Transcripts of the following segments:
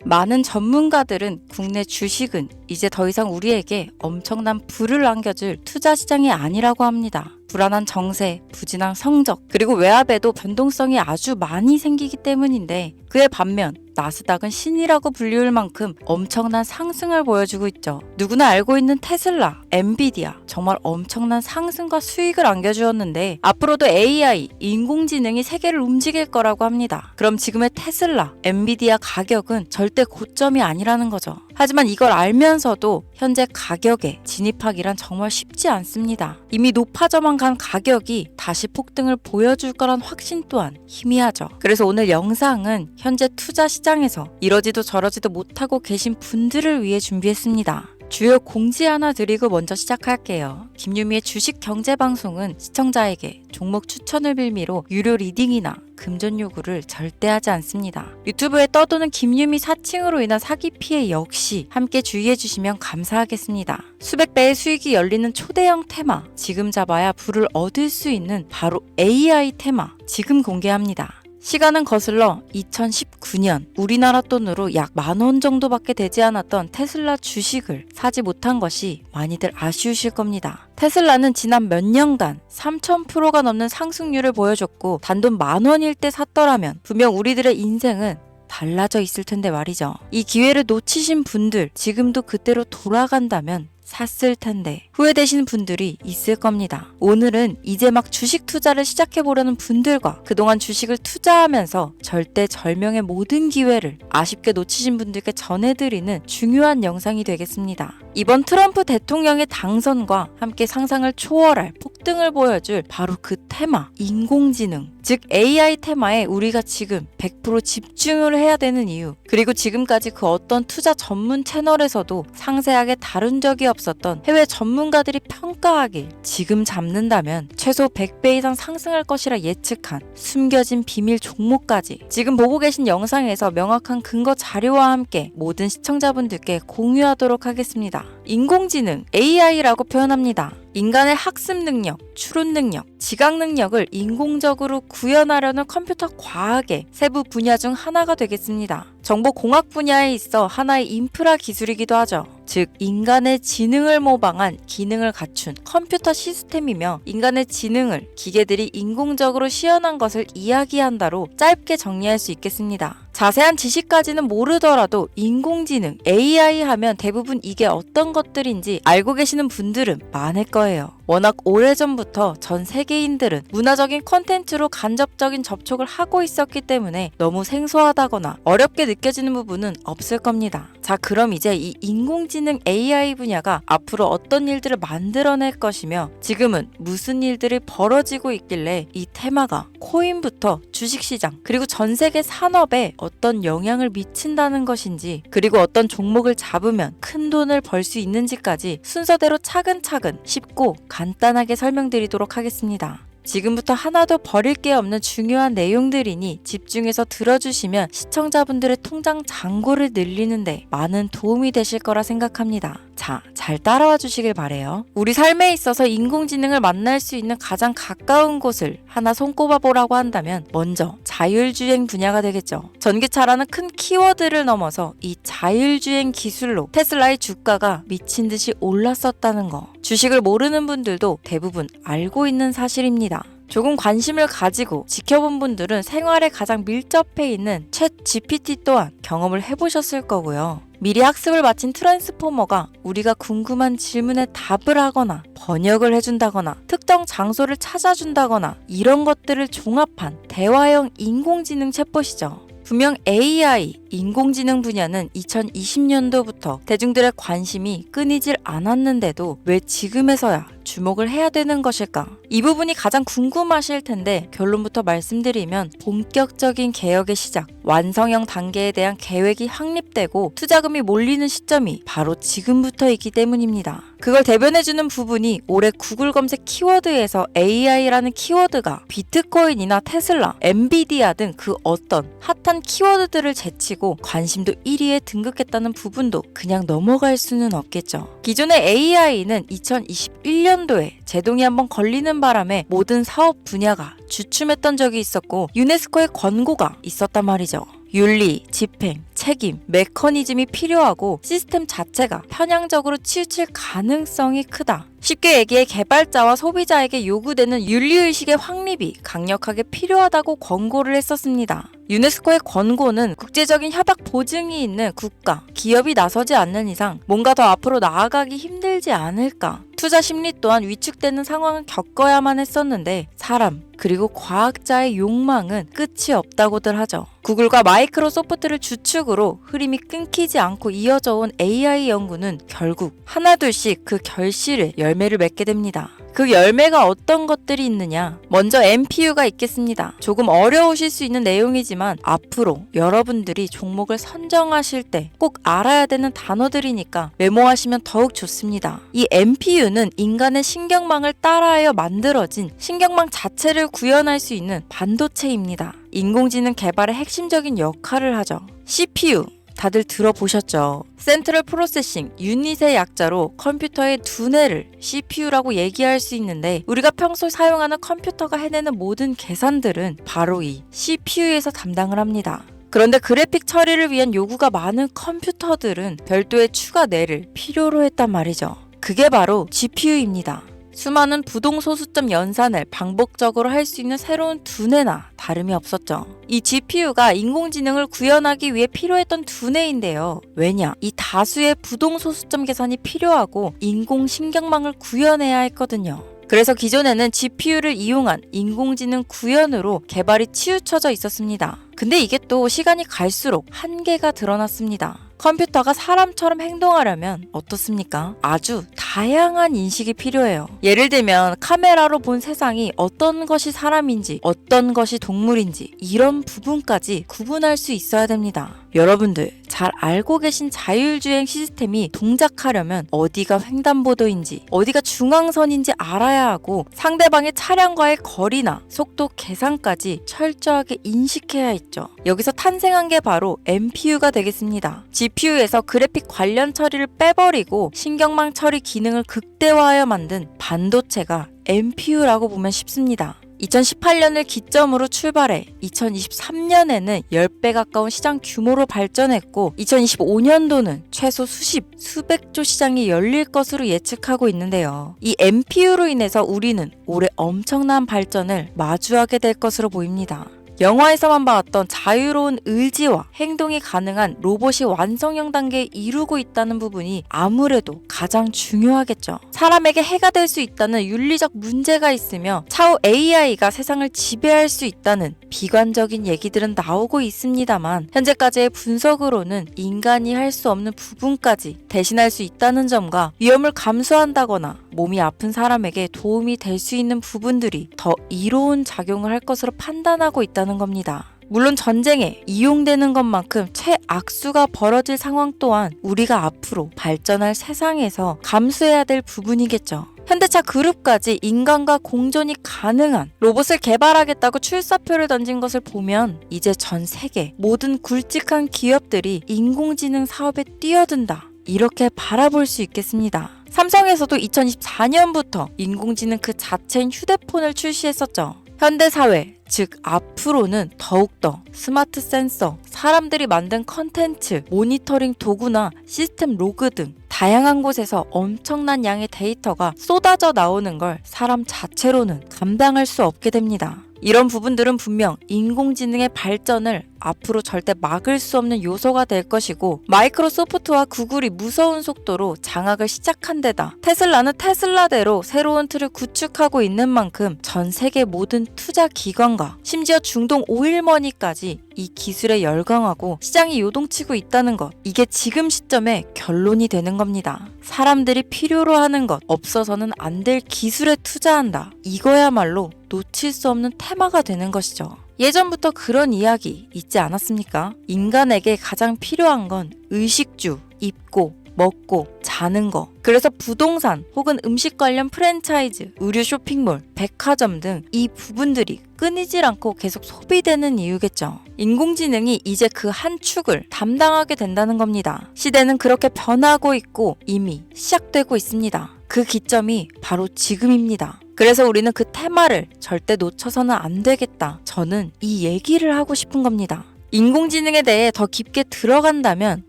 많은 전문가들은 국내 주식은 이제 더 이상 우리에게 엄청난 부를 안겨줄 투자 시장이 아니라고 합니다. 불안한 정세, 부진한 성적, 그리고 외압에도 변동성이 아주 많이 생기기 때문인데, 그에 반면 나스닥은 신이라고 불리울 만큼 엄청난 상승을 보여주고 있죠. 누구나 알고 있는 테슬라, 엔비디아, 정말 엄청난 상승과 수익을 안겨주었는데 앞으로도 AI, 인공지능이 세계를 움직일 거라고 합니다. 그럼 지금의 테슬라, 엔비디아 가격은 절대 고점이 아니라는 거죠. 하지만 이걸 알면서도 현재 가격에 진입하기란 정말 쉽지 않습니다. 이미 높아져만 간 가격이 다시 폭등을 보여줄 거란 확신 또한 희미하죠. 그래서 오늘 영상은 현재 투자 시장에서 이러지도 저러지도 못하고 계신 분들을 위해 준비했습니다. 주요 공지 하나 드리고 먼저 시작할게요. 김유미의 주식 경제 방송은 시청자에게 종목 추천을 빌미로 유료 리딩이나 금전 요구를 절대 하지 않습니다. 유튜브에 떠도는 김유미 사칭으로 인한 사기 피해 역시 함께 주의해 주시면 감사하겠습니다. 수백 배의 수익이 열리는 초대형 테마, 지금 잡아야 부를 얻을 수 있는 바로 AI 테마, 지금 공개합니다. 시간은 거슬러 2019년 우리나라 돈으로 약 10,000원 정도밖에 되지 않았던 테슬라 주식을 사지 못한 것이 많이들 아쉬우실 겁니다. 테슬라는 지난 몇 년간 3000%가 넘는 상승률을 보여줬고 단돈 10,000원일 때 샀더라면 분명 우리들의 인생은 달라져 있을 텐데 말이죠. 이 기회를 놓치신 분들, 지금도 그때로 돌아간다면 샀을 텐데 후회되시는 분들이 있을 겁니다. 오늘은 이제 막 주식 투자를 시작해보려는 분들과 그동안 주식을 투자하면서 절대절명의 모든 기회를 아쉽게 놓치신 분들께 전해드리는 중요한 영상이 되겠습니다. 이번 트럼프 대통령의 당선과 함께 상상을 초월할 폭등을 보여줄 바로 그 테마, 인공지능, 즉 AI 테마에 우리가 지금 100% 집중을 해야 되는 이유, 그리고 지금까지 그 어떤 투자 전문 채널에서도 상세하게 다룬 적이 없었던 해외 전문가들이 평가하길 지금 잡는다면 최소 100배 이상 상승할 것이라 예측한 숨겨진 비밀 종목까지 지금 보고 계신 영상에서 명확한 근거 자료와 함께 모든 시청자분들께 공유하도록 하겠습니다. 인공지능, AI라고 표현합니다. 인간의 학습 능력, 추론 능력, 지각 능력을 인공적으로 구현하려는 컴퓨터 과학의 세부 분야 중 하나가 되겠습니다. 정보공학 분야에 있어 하나의 인프라 기술이기도 하죠. 즉 인간의 지능을 모방한 기능을 갖춘 컴퓨터 시스템이며 인간의 지능을 기계들이 인공적으로 시연한 것을 이야기한다로 짧게 정리할 수 있겠습니다. 자세한 지식까지는 모르더라도 인공지능, AI 하면 대부분 이게 어떤 것들인지 알고 계시는 분들은 많을 거예요. 워낙 오래전부터 전 세계인들은 문화적인 콘텐츠로 간접적인 접촉을 하고 있었기 때문에 너무 생소하다거나 어렵게 느껴지는 부분은 없을 겁니다. 자, 그럼 이제 이 인공지능 AI 분야가 앞으로 어떤 일들을 만들어낼 것이며 지금은 무슨 일들이 벌어지고 있길래 이 테마가 코인부터 주식시장 그리고 전 세계 산업에 어떤 영향을 미친다는 것인지, 그리고 어떤 종목을 잡으면 큰 돈을 벌 수 있는지까지 순서대로 차근차근 쉽고 간단하게 설명드리도록 하겠습니다. 지금부터 하나도 버릴 게 없는 중요한 내용들이니 집중해서 들어주시면 시청자분들의 통장 잔고를 늘리는데 많은 도움이 되실 거라 생각합니다. 자, 잘 따라와 주시길 바래요. 우리 삶에 있어서 인공지능을 만날 수 있는 가장 가까운 곳을 하나 손꼽아 보라고 한다면 먼저 자율주행 분야가 되겠죠. 전기차라는 큰 키워드를 넘어서 이 자율주행 기술로 테슬라의 주가가 미친 듯이 올랐었다는 거, 주식을 모르는 분들도 대부분 알고 있는 사실입니다. 조금 관심을 가지고 지켜본 분들은 생활에 가장 밀접해 있는 챗 GPT 또한 경험을 해보셨을 거고요. 미리 학습을 마친 트랜스포머가 우리가 궁금한 질문에 답을 하거나 번역을 해준다거나 특정 장소를 찾아준다거나 이런 것들을 종합한 대화형 인공지능 챗봇이죠. 분명 AI, 인공지능 분야는 2020년도부터 대중들의 관심이 끊이질 않았는데도 왜 지금에서야 주목을 해야 되는 것일까? 이 부분이 가장 궁금하실 텐데 결론부터 말씀드리면 본격적인 개혁의 시작, 완성형 단계에 대한 계획이 확립되고 투자금이 몰리는 시점이 바로 지금부터이기 때문입니다. 그걸 대변해주는 부분이 올해 구글 검색 키워드에서 AI라는 키워드가 비트코인이나 테슬라, 엔비디아 등 그 어떤 핫한 키워드들을 제치고 관심도 1위에 등극했다는 부분도 그냥 넘어갈 수는 없겠죠. 기존의 AI는 2021년도에 제동이 한번 걸리는 바람에 모든 사업 분야가 주춤했던 적이 있었고 유네스코의 권고가 있었단 말이죠. 윤리, 집행, 책임, 메커니즘이 필요하고 시스템 자체가 편향적으로 치우칠 가능성이 크다. 쉽게 얘기해 개발자와 소비자에게 요구되는 윤리의식의 확립이 강력하게 필요하다고 권고를 했었습니다. 유네스코의 권고는 국제적인 협약 보증이 있는 국가, 기업이 나서지 않는 이상 뭔가 더 앞으로 나아가기 힘들지 않을까. 투자 심리 또한 위축되는 상황을 겪어야만 했었는데 사람, 그리고 과학자의 욕망은 끝이 없다고들 하죠. 구글과 마이크로소프트를 주축으로 흐름이 끊기지 않고 이어져 온 AI 연구는 결국 하나둘씩 그 결실의 열매를 맺게 됩니다. 그 열매가 어떤 것들이 있느냐? 먼저 MPU가 있겠습니다. 조금 어려우실 수 있는 내용이지만 앞으로 여러분들이 종목을 선정하실 때 꼭 알아야 되는 단어들이니까 메모하시면 더욱 좋습니다. 이 MPU는 인간의 신경망을 따라하여 만들어진 신경망 자체를 구현할 수 있는 반도체입니다. 인공지능 개발의 핵심적인 역할을 하죠. CPU 다들 들어보셨죠? 센트럴 프로세싱 유닛의 약자로 컴퓨터의 두뇌를 CPU라고 얘기할 수 있는데 우리가 평소 사용하는 컴퓨터가 해내는 모든 계산들은 바로 이 CPU에서 담당을 합니다. 그런데 그래픽 처리를 위한 요구가 많은 컴퓨터들은 별도의 추가 뇌를 필요로 했단 말이죠. 그게 바로 GPU입니다. 수많은 부동소수점 연산을 반복적으로 할 수 있는 새로운 두뇌나 다름이 없었죠. 이 GPU가 인공지능을 구현하기 위해 필요했던 두뇌인데요. 왜냐? 이 다수의 부동소수점 계산이 필요하고 인공신경망을 구현해야 했거든요. 그래서 기존에는 GPU를 이용한 인공지능 구현으로 개발이 치우쳐져 있었습니다. 근데 이게 또 시간이 갈수록 한계가 드러났습니다. 컴퓨터가 사람처럼 행동하려면 어떻습니까? 아주 다양한 인식이 필요해요. 예를 들면 카메라로 본 세상이 어떤 것이 사람인지 어떤 것이 동물인지 이런 부분까지 구분할 수 있어야 됩니다. 여러분들 잘 알고 계신 자율주행 시스템이 동작하려면 어디가 횡단보도인지 어디가 중앙선인지 알아야 하고 상대방의 차량과의 거리나 속도 계산까지 철저하게 인식해야 있죠. 여기서 탄생한 게 바로 MPU가 되겠습니다. GPU에서 그래픽 관련 처리를 빼버리고 신경망 처리 기능을 극대화하여 만든 반도체가 MPU라고 보면 쉽습니다. 2018년을 기점으로 출발해 2023년에는 10배 가까운 시장 규모로 발전했고 2025년도는 최소 수백조 시장이 열릴 것으로 예측하고 있는데요. 이 MPU로 인해서 우리는 올해 엄청난 발전을 마주하게 될 것으로 보입니다. 영화에서만 봤던 자유로운 의지와 행동이 가능한 로봇이 완성형 단계에 이루고 있다는 부분이 아무래도 가장 중요하겠죠. 사람에게 해가 될 수 있다는 윤리적 문제가 있으며 차후 AI가 세상을 지배할 수 있다는 비관적인 얘기들은 나오고 있습니다만 현재까지의 분석으로는 인간이 할 수 없는 부분까지 대신할 수 있다는 점과 위험을 감수한다거나 몸이 아픈 사람에게 도움이 될 수 있는 부분들이 더 이로운 작용을 할 것으로 판단하고 있다는 겁니다. 물론 전쟁에 이용되는 것만큼 최악수가 벌어질 상황 또한 우리가 앞으로 발전할 세상에서 감수해야 될 부분이겠죠. 현대차 그룹까지 인간과 공존이 가능한 로봇을 개발하겠다고 출사표를 던진 것을 보면 이제 전 세계 모든 굵직한 기업들이 인공지능 사업에 뛰어든다. 이렇게 바라볼 수 있겠습니다. 삼성에서도 2024년부터 인공지능 그 자체인 휴대폰을 출시했었죠. 현대사회, 즉 앞으로는 더욱더 스마트 센서, 사람들이 만든 컨텐츠, 모니터링 도구나 시스템 로그 등 다양한 곳에서 엄청난 양의 데이터가 쏟아져 나오는 걸 사람 자체로는 감당할 수 없게 됩니다. 이런 부분들은 분명 인공지능의 발전을 앞으로 절대 막을 수 없는 요소가 될 것이고 마이크로소프트와 구글이 무서운 속도로 장악을 시작한 데다 테슬라는 테슬라대로 새로운 틀을 구축하고 있는 만큼 전 세계 모든 투자 기관과 심지어 중동 오일머니까지 이 기술에 열광하고 시장이 요동치고 있다는 것, 이게 지금 시점에 결론이 되는 겁니다. 사람들이 필요로 하는 것, 없어서는 안 될 기술에 투자한다. 이거야말로 놓칠 수 없는 테마가 되는 것이죠. 예전부터 그런 이야기 있지 않았습니까? 인간에게 가장 필요한 건 의식주, 입고, 먹고, 자는 거. 그래서 부동산 혹은 음식 관련 프랜차이즈, 의류 쇼핑몰, 백화점 등 이 부분들이 끊이질 않고 계속 소비되는 이유겠죠. 인공지능이 이제 그 한 축을 담당하게 된다는 겁니다. 시대는 그렇게 변하고 있고 이미 시작되고 있습니다. 그 기점이 바로 지금입니다. 그래서 우리는 그 테마를 절대 놓쳐서는 안 되겠다. 저는 이 얘기를 하고 싶은 겁니다. 인공지능에 대해 더 깊게 들어간다면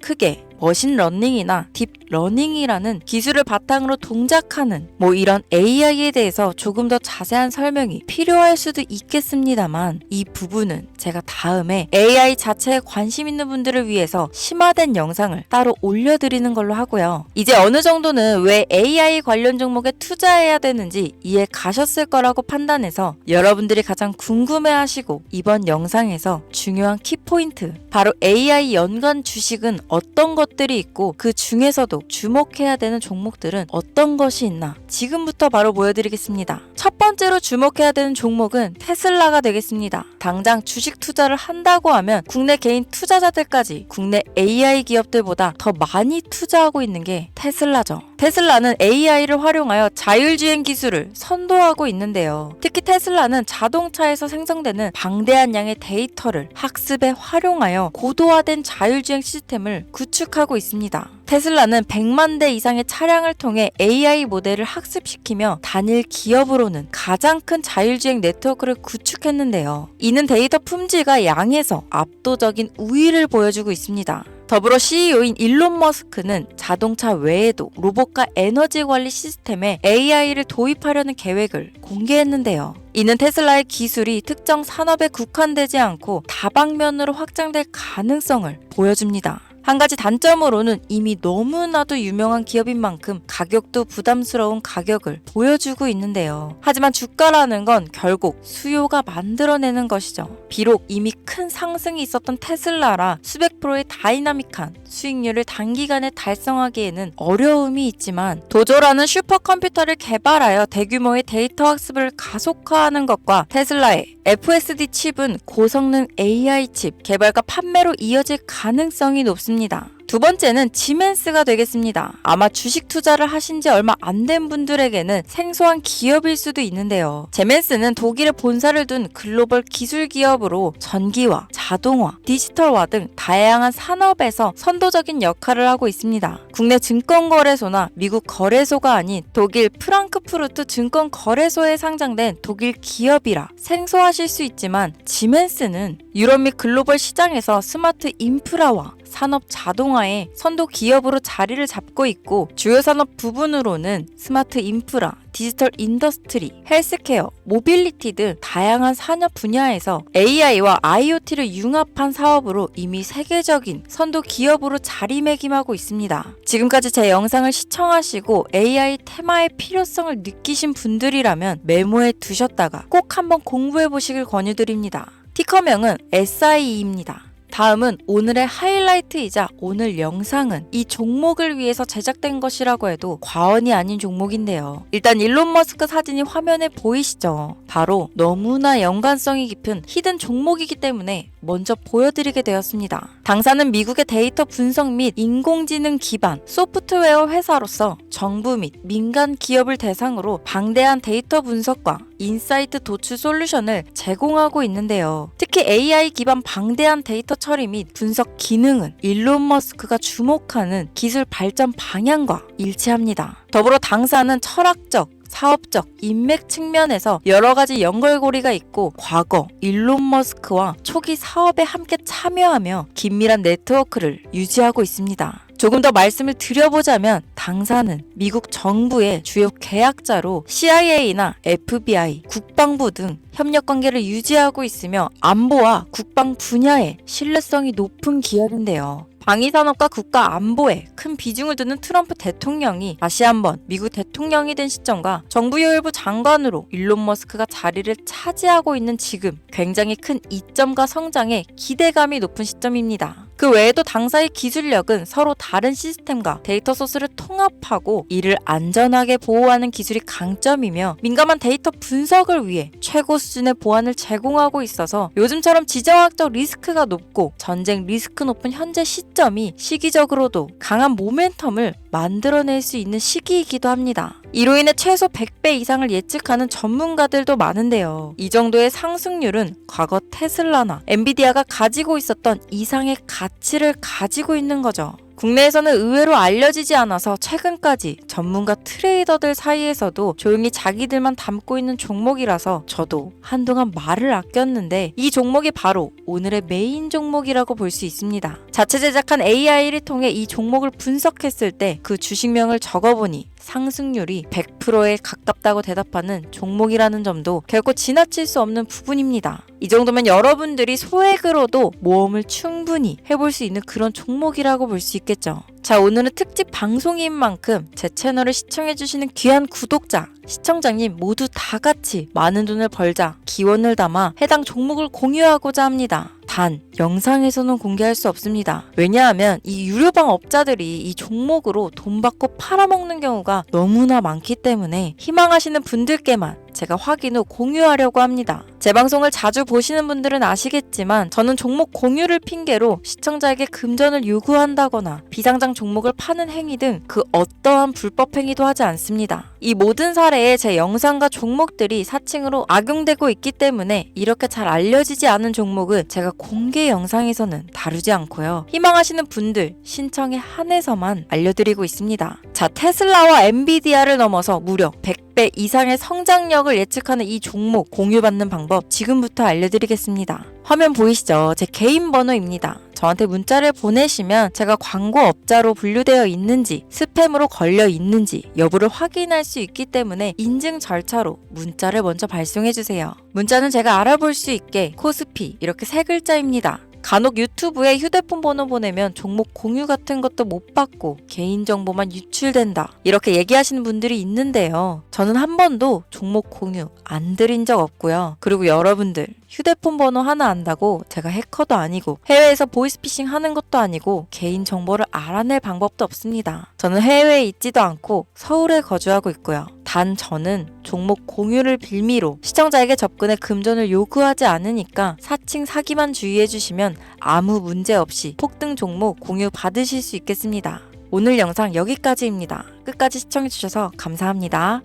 크게 머신러닝이나 딥러닝이라는 기술을 바탕으로 동작하는 이런 AI에 대해서 조금 더 자세한 설명이 필요할 수도 있겠습니다만 이 부분은 제가 다음에 AI 자체에 관심 있는 분들을 위해서 심화된 영상을 따로 올려드리는 걸로 하고요. 이제 어느 정도는 왜 AI 관련 종목에 투자해야 되는지 이해 가셨을 거라고 판단해서 여러분들이 가장 궁금해하시고 이번 영상에서 중요한 키포인트 바로 AI 연관 주식은 어떤 것들이 있고 그 중에서도 주목해야 되는 종목들은 어떤 것이 있나 지금부터 바로 보여드리겠습니다. 첫 번째로 주목해야 되는 종목은 테슬라가 되겠습니다. 당장 주식 투자를 한다고 하면 국내 개인 투자자들까지 국내 AI 기업들보다 더 많이 투자하고 있는 게 테슬라죠. 테슬라는 AI를 활용하여 자율주행 기술을 선도하고 있는데요. 특히 테슬라는 자동차에서 생성되는 방대한 양의 데이터를 학습에 활용하여 고도화된 자율주행 시스템을 구축하고 있습니다. 테슬라는 100만 대 이상의 차량을 통해 AI 모델을 학습시키며 단일 기업으로는 가장 큰 자율주행 네트워크를 구축했는데요. 이는 데이터 품질과 양에서 압도적인 우위를 보여주고 있습니다. 더불어 CEO인 일론 머스크는 자동차 외에도 로봇과 에너지 관리 시스템에 AI를 도입하려는 계획을 공개했는데요. 이는 테슬라의 기술이 특정 산업에 국한되지 않고 다방면으로 확장될 가능성을 보여줍니다. 한 가지 단점으로는 이미 너무나도 유명한 기업인 만큼 가격도 부담스러운 가격을 보여주고 있는데요. 하지만 주가라는 건 결국 수요가 만들어내는 것이죠. 비록 이미 큰 상승이 있었던 테슬라라 수백 프로의 다이나믹한 수익률을 단기간에 달성하기에는 어려움이 있지만 도조라는 슈퍼컴퓨터를 개발하여 대규모의 데이터 학습을 가속화하는 것과 테슬라의 FSD 칩은 고성능 AI 칩 개발과 판매로 이어질 가능성이 높습니다. 두 번째는 지멘스가 되겠습니다. 아마 주식 투자를 하신 지 얼마 안 된 분들에게는 생소한 기업일 수도 있는데요. 지멘스는 독일에 본사를 둔 글로벌 기술 기업으로 전기화, 자동화, 디지털화 등 다양한 산업에서 선도적인 역할을 하고 있습니다. 국내 증권거래소나 미국 거래소가 아닌 독일 프랑크푸르트 증권거래소에 상장된 독일 기업이라 생소하실 수 있지만 지멘스는 유럽 및 글로벌 시장에서 스마트 인프라와 산업 자동화의 선도 기업으로 자리를 잡고 있고 주요 산업 부분으로는 스마트 인프라, 디지털 인더스트리, 헬스케어, 모빌리티 등 다양한 산업 분야에서 AI와 IoT를 융합한 사업으로 이미 세계적인 선도 기업으로 자리매김하고 있습니다. 지금까지 제 영상을 시청하시고 AI 테마의 필요성을 느끼신 분들이라면 메모해 두셨다가 꼭 한번 공부해 보시길 권유드립니다. 티커명은 SIE입니다. 다음은 오늘의 하이라이트이자 오늘 영상은 이 종목을 위해서 제작된 것이라고 해도 과언이 아닌 종목인데요. 일단 일론 머스크 사진이 화면에 보이시죠? 바로 너무나 연관성이 깊은 히든 종목이기 때문에 먼저 보여드리게 되었습니다. 당사는 미국의 데이터 분석 및 인공지능 기반 소프트웨어 회사로서 정부 및 민간 기업을 대상으로 방대한 데이터 분석과 인사이트 도출 솔루션을 제공하고 있는데요. 특히 AI 기반 방대한 데이터 처리 및 분석 기능은 일론 머스크가 주목하는 기술 발전 방향과 일치합니다. 더불어 당사는 철학적, 사업적, 인맥 측면에서 여러 가지 연결고리가 있고 과거 일론 머스크와 초기 사업에 함께 참여하며 긴밀한 네트워크를 유지하고 있습니다. 조금 더 말씀을 드려보자면 당사는 미국 정부의 주요 계약자로 CIA나 FBI, 국방부 등 협력 관계를 유지하고 있으며 안보와 국방 분야에 신뢰성이 높은 기업인데요. 방위산업과 국가 안보에 큰 비중을 두는 트럼프 대통령이 다시 한번 미국 대통령이 된 시점과 정부요일부 장관으로 일론 머스크가 자리를 차지하고 있는 지금 굉장히 큰 이점과 성장에 기대감이 높은 시점입니다. 그 외에도 당사의 기술력은 서로 다른 시스템과 데이터 소스를 통합하고 이를 안전하게 보호하는 기술이 강점이며 민감한 데이터 분석을 위해 최고 수준의 보안을 제공하고 있어서 요즘처럼 지정학적 리스크가 높고 전쟁 리스크 높은 현재 시점이 시기적으로도 강한 모멘텀을 만들어낼 수 있는 시기이기도 합니다. 이로 인해 최소 100배 이상을 예측하는 전문가들도 많은데요. 이 정도의 상승률은 과거 테슬라나 엔비디아가 가지고 있었던 이상의 가치를 가지고 있는 거죠. 국내에서는 의외로 알려지지 않아서 최근까지 전문가 트레이더들 사이에서도 조용히 자기들만 담고 있는 종목이라서 저도 한동안 말을 아꼈는데 이 종목이 바로 오늘의 메인 종목이라고 볼 수 있습니다. 자체 제작한 AI를 통해 이 종목을 분석했을 때 그 주식명을 적어보니 상승률이 100%에 가깝다고 대답하는 종목이라는 점도 결코 지나칠 수 없는 부분입니다. 이 정도면 여러분들이 소액으로도 모험을 충분히 해볼 수 있는 그런 종목이라고 볼 수 있겠죠. 자, 오늘은 특집 방송인 만큼 제 채널을 시청해주시는 귀한 구독자, 시청자님 모두 다 같이 많은 돈을 벌자 기원을 담아 해당 종목을 공유하고자 합니다. 단, 영상에서는 공개할 수 없습니다. 왜냐하면 이 유료방 업자들이 이 종목으로 돈 받고 팔아먹는 경우가 너무나 많기 때문에 희망하시는 분들께만 제가 확인 후 공유하려고 합니다. 제 방송을 자주 보시는 분들은 아시겠지만 저는 종목 공유를 핑계로 시청자에게 금전을 요구한다거나 비상장 종목을 파는 행위 등 그 어떠한 불법 행위도 하지 않습니다. 이 모든 사례에 제 영상과 종목들이 사칭으로 악용되고 있기 때문에 이렇게 잘 알려지지 않은 종목은 제가 공개 영상에서는 다루지 않고요. 희망하시는 분들 신청에 한해서만 알려드리고 있습니다. 자, 테슬라와 엔비디아를 넘어서 무려 100배 이상의 성장력을 예측하는 이 종목 공유받는 방법 지금부터 알려드리겠습니다. 화면 보이시죠? 제 개인 번호입니다. 저한테 문자를 보내시면 제가 광고업자로 분류되어 있는지 스팸으로 걸려 있는지 여부를 확인할 수 있기 때문에 인증 절차로 문자를 먼저 발송해주세요. 문자는 제가 알아볼 수 있게 코스피 이렇게 세 글자입니다. 간혹 유튜브에 휴대폰 번호 보내면 종목 공유 같은 것도 못 받고 개인정보만 유출된다 이렇게 얘기하시는 분들이 있는데요. 저는 한 번도 종목 공유 안 드린 적 없고요. 그리고 여러분들 휴대폰 번호 하나 안다고 제가 해커도 아니고 해외에서 보이스피싱 하는 것도 아니고 개인정보를 알아낼 방법도 없습니다. 저는 해외에 있지도 않고 서울에 거주하고 있고요. 단 저는 종목 공유를 빌미로 시청자에게 접근해 금전을 요구하지 않으니까 사칭 사기만 주의해 주시면 아무 문제 없이 폭등 종목 공유 받으실 수 있겠습니다. 오늘 영상 여기까지입니다. 끝까지 시청해 주셔서 감사합니다.